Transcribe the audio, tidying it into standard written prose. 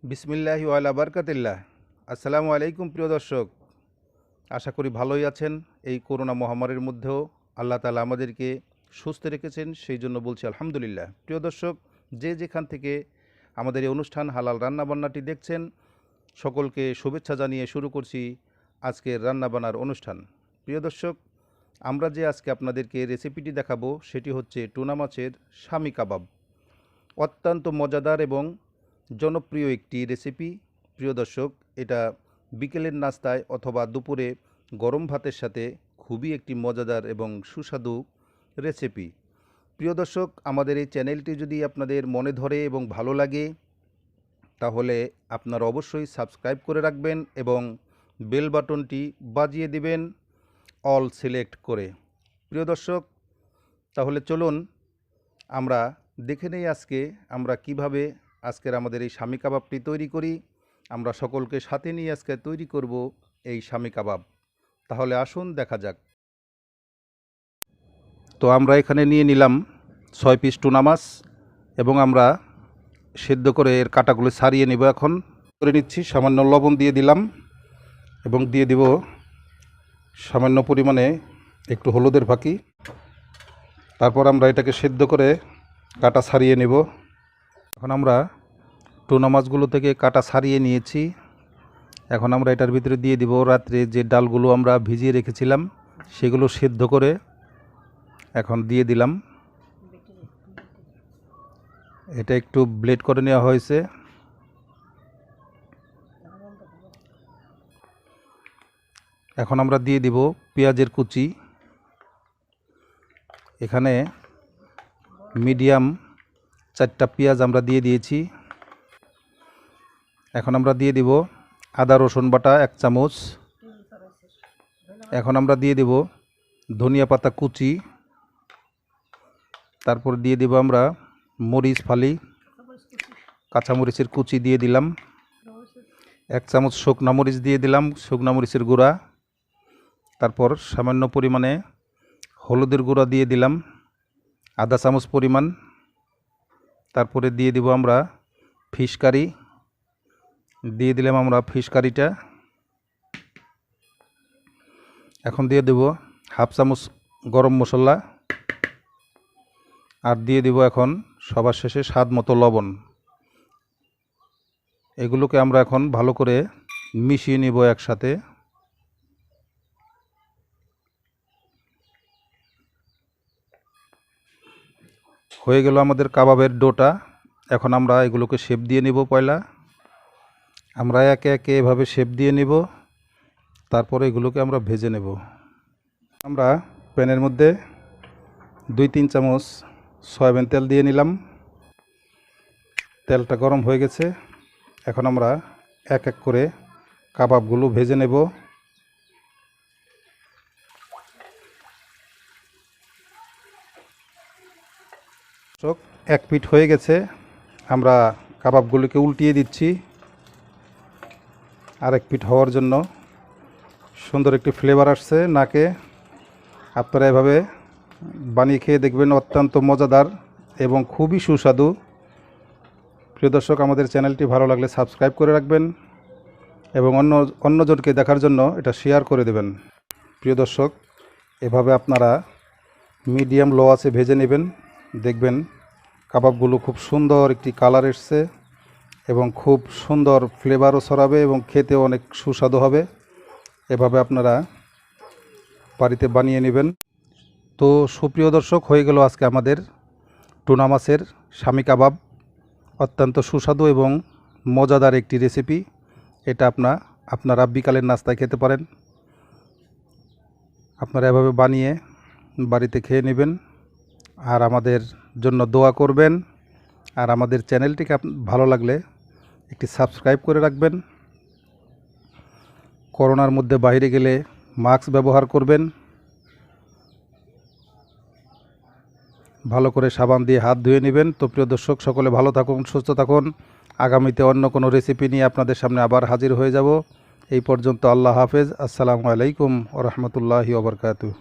বিসমিল্লাহি ওয়ালা বারকাতিল্লাহ। আসসালামু আলাইকুম প্রিয় দর্শক, আশা করি ভালোই আছেন। এই করোনা মহামারীর মধ্যেও আল্লাহ তাআলা আমাদেরকে সুস্থ রেখেছেন, সেই জন্য বলছি আলহামদুলিল্লাহ। প্রিয় দর্শক, যে যেখান থেকে আমাদের এই অনুষ্ঠান হালাল রান্নাবান্নাটি দেখছেন, সকলকে শুভেচ্ছা জানিয়ে শুরু করছি আজকের রান্নাবান্নার অনুষ্ঠান। প্রিয় দর্শক, আমরা যে আজকে আপনাদেরকে রেসিপিটি দেখাবো সেটি হচ্ছে টুনা মাছের স্বামী কাবাব। অত্যন্ত মজাদার এবং জনপ্রিয় একটি রেসিপি। প্রিয় দর্শক, এটা বিকেলের নাস্তায় অথবা দুপুরে গরম ভাতের সাথে খুবই একটি মজাদার এবং সুস্বাদু রেসিপি। প্রিয় দর্শক, আমাদের এই চ্যানেলটি যদি আপনাদের মনে ধরে এবং ভালো লাগে তাহলে আপনারা অবশ্যই সাবস্ক্রাইব করে রাখবেন এবং বেল বাটনটি বাজিয়ে দিবেন অল সিলেক্ট করে। প্রিয় দর্শক, তাহলে চলুন আমরা দেখে নেই আজকে আমরা কিভাবে আজকের আমাদের এই স্বামী কাবাবটি তৈরি করি। আমরা সকলকে সাথে নিয়ে আজকে তৈরি করব এই স্বামী কাবাব। তাহলে আসুন দেখা যাক। তো আমরা এখানে নিয়ে নিলাম 6 পিস টুনা মাছ এবং আমরা সেদ্ধ করে এর কাঁটাগুলো ছাড়িয়ে নেব। এখন করে নিচ্ছি, সামান্য লবণ দিয়ে দিলাম এবং দিয়ে দিব সামান্য পরিমাণে একটু হলুদের ফাঁকি। তারপর আমরা এটাকে সেদ্ধ করে কাঁটা ছাড়িয়ে নেব। এখন আমরা টুনা মাছগুলো থেকে কাঁটা ছাড়িয়ে নিয়েছি। এখন আমরা এটার ভিতরে দিয়ে দিব রাত্রে যে ডালগুলো আমরা ভিজিয়ে রেখেছিলাম সেগুলো সেদ্ধ করে এখন দিয়ে দিলাম। এটা একটু ব্লেড করে নেওয়া হয়েছে। এখন আমরা দিয়ে দিব পেঁয়াজের কুচি। এখানে মিডিয়াম 4টা পেঁয়াজ আমরা দিয়ে দিয়েছি। এখন আমরা দিয়ে দিব আদা রসুন বাটা 1 চামচ। এখন আমরা দিয়ে দিব ধনিয়া পাতা কুচি। তারপর দিয়ে দিব আমরা মরিচ ফালি, কাঁচামরিচের কুচি দিয়ে দিলাম। 1 চামচ শুকনা মরিচ দিয়ে দিলাম, শুকনা মরিচের গুঁড়া। তারপর সামান্য পরিমাণে হলুদের গুঁড়া দিয়ে দিলাম, আধা চামচ পরিমাণ। তারপরে দিয়ে দিব আমরা ফিশ কারি, দিয়ে দিলাম আমরা ফিশ কারিটা। এখন দিয়ে দেব 1/2 চামচ গরম মশলা আর দিয়ে দিব এখন সবার শেষে স্বাদ মতো লবণ। এগুলোকে আমরা এখন ভালো করে মিশিয়ে নিব একসাথে। হয়ে গেল আমাদের কাবাবের ডোটা। এখন আমরা এগুলোকে শেপ দিয়ে নিব। পয়লা আমরা একে একে এভাবে শেপ দিয়ে নিব, তারপরে এগুলোকে আমরা ভেজে নেব। আমরা প্যানের মধ্যে 2-3 চামচ সয়াবিন তেল দিয়ে নিলাম। তেলটা গরম হয়ে গেছে। এখন আমরা এক এক করে কাবাবগুলো ভেজে নেব। এক পিঠ হয়ে গেছে, আমরা কাবাবগুলোকে উল্টিয়ে দিচ্ছি আরেক পিঠ হওয়ার জন্য। সুন্দর একটি ফ্লেভার আসছে নাকে। আপনারা এভাবে বানিয়ে খেয়ে দেখবেন, অত্যন্ত মজাদার এবং খুবই সুস্বাদু। প্রিয় দর্শক, আমাদের চ্যানেলটি ভালো লাগলে সাবস্ক্রাইব করে রাখবেন এবং অন্যজনকে দেখার জন্য এটা শেয়ার করে দেবেন। প্রিয় দর্শক, এভাবে আপনারা মিডিয়াম লো আছে ভেজে নেবেন। দেখবেন কাবাবগুলো খুব সুন্দর একটি কালার এসছে এবং খুব সুন্দর ফ্লেভারও ছড়াবে এবং খেতেও অনেক সুস্বাদু হবে। এভাবে আপনারা বাড়িতে বানিয়ে নেবেন। তো সুপ্রিয় দর্শক, হয়ে গেল আজকে আমাদের টুনা মাছের স্বামী কাবাব। অত্যন্ত সুস্বাদু এবং মজাদার একটি রেসিপি। এটা আপনারা বিকালের নাস্তায় খেতে পারেন। আপনারা এভাবে বানিয়ে বাড়িতে খেয়ে নেবেন আর আমাদের জন্য দোয়া করবেন। আর আমাদের চ্যানেলটিকে ভালো লাগলে একটি সাবস্ক্রাইব করে রাখবেন। করোনার মধ্যে বাইরে গেলে মাস্ক ব্যবহার করবেন, ভালো করে সাবান দিয়ে হাত ধুয়ে নেবেন। তো প্রিয় দর্শক, সকলে ভালো থাকুন, সুস্থ থাকুন। আগামীতে অন্য কোনো রেসিপি নিয়ে আপনাদের সামনে আবার হাজির হয়ে যাব। এই পর্যন্ত আল্লাহ হাফেজ। আসসালামু আলাইকুম ওয়া রাহমাতুল্লাহি ওয়া বারাকাতুহু।